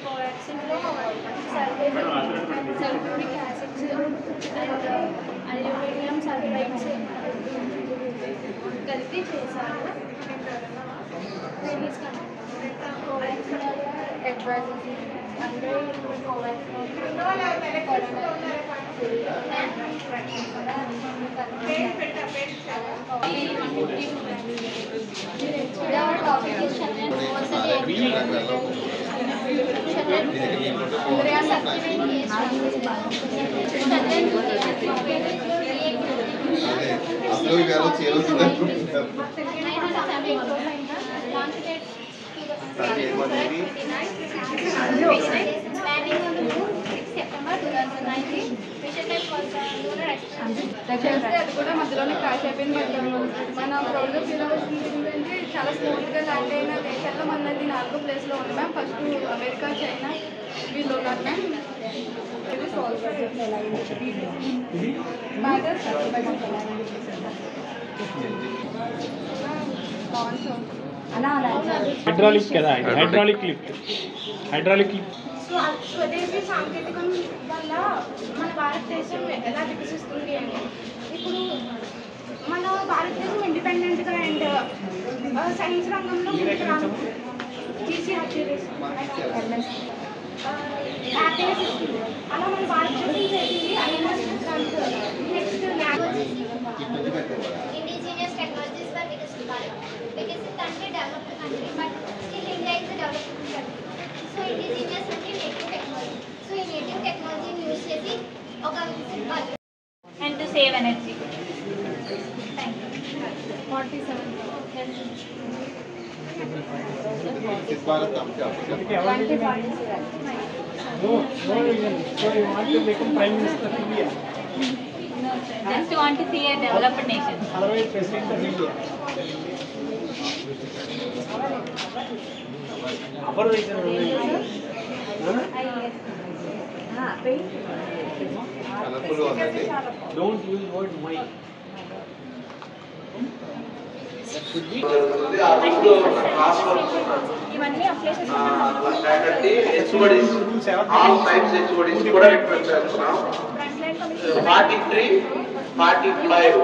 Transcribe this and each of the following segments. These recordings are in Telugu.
కోవాక్సిన్లో sulphuric acids and aluminium sulphides కలిపి చేశారు. కోవాక్సిన్ అడ్వైజరీ అంటే కోవాక్సిన్ టాపిక్ అది కూడా మధ్యలోనే క్రాష్ అయిపోయింది. మన ప్రౌడ్గా ఫీల్ అవుతుంది ఏంటంటే చాలా స్మూత్గా ల్యాండ్ అయిన దేశాల్లో మనది 4వ ప్లేస్లో ఉంది మ్యామ్. ఫస్ట్ అమెరికా, చైనా వీళ్ళు ఉన్నారు మ్యామ్. ఇది సాల్వ్ హైడ్రాలిక్ కదా, హైడ్రాలిక్ లిఫ్ట్. సో స్వదేశీ సాంకేతికం వల్ల మన భారతదేశం ఎలా వికసిస్తుంది అంటే ఇప్పుడు మన భారతదేశం ఇండిపెండెంట్గా అండ్ సైన్స్ రంగంలో అలా మన భారతదేశం చేసింది నెక్స్ట్ indigenous technologies were विकसित country developed country, but still India is a developing country. So indigenous అంటే native technology. So ఈ native technology use చేసి ఒక and to save energy. Thank you. 47 2047. No vision. So you want to become Prime Minister of India. Just want to see a developed nation. Otherwise, President of India. Upper vision. Don't use word my. ఇవన్నీ apply faculty HODs all types HODs కూడా రిక్వెస్ట్ చేస్తున్నాం. 43, 45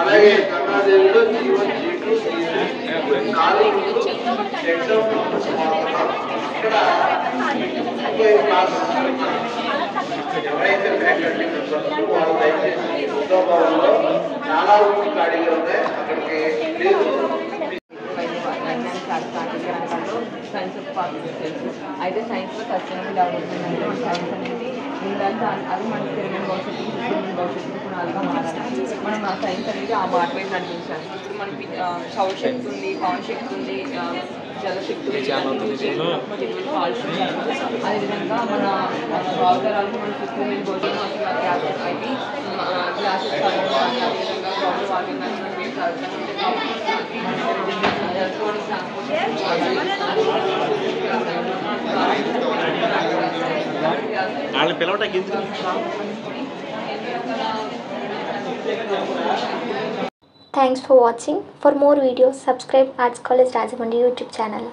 అలాగే కర్ణాదేవిలో G1, G2, G3 college exam ఇక్కడ ఎవరైతే ఫ్యాకల్టీ మెంబర్స్ వాళ్ళు దయచేసి ఉద్యోగంలో చాలా రూమ్స్ ఖాళీగా ఉన్నాయి, అక్కడికి లేదు. సైన్స్ ఆఫ్ పార్టిసిపెన్స్ అయితే సైన్స్లో సస్టైనబుల్ డెవలప్మెంట్ అంటే సైన్స్ అనేది ఉండాలి. అది మనకి తెలియని భవిష్యత్తు పునాలుగా మారాలి. మనం ఆ సైన్స్ అనేది ఆ మాట వైపు నడిపించాలి. ఇప్పుడు మనకి సౌరశక్తి ఉంది, పవన్ శక్తి ఉంది, జలశక్తి ఉంది, కాలుష్యం. అదేవిధంగా మన భావతరాలకు మన చుట్టూ మీద భోజనం గ్యాసెస్ అవి గ్లాసెస్ చదవడం, అదేవిధంగా water water Thanks for watching. For more videos, subscribe Arts College Rajahmundry YouTube channel.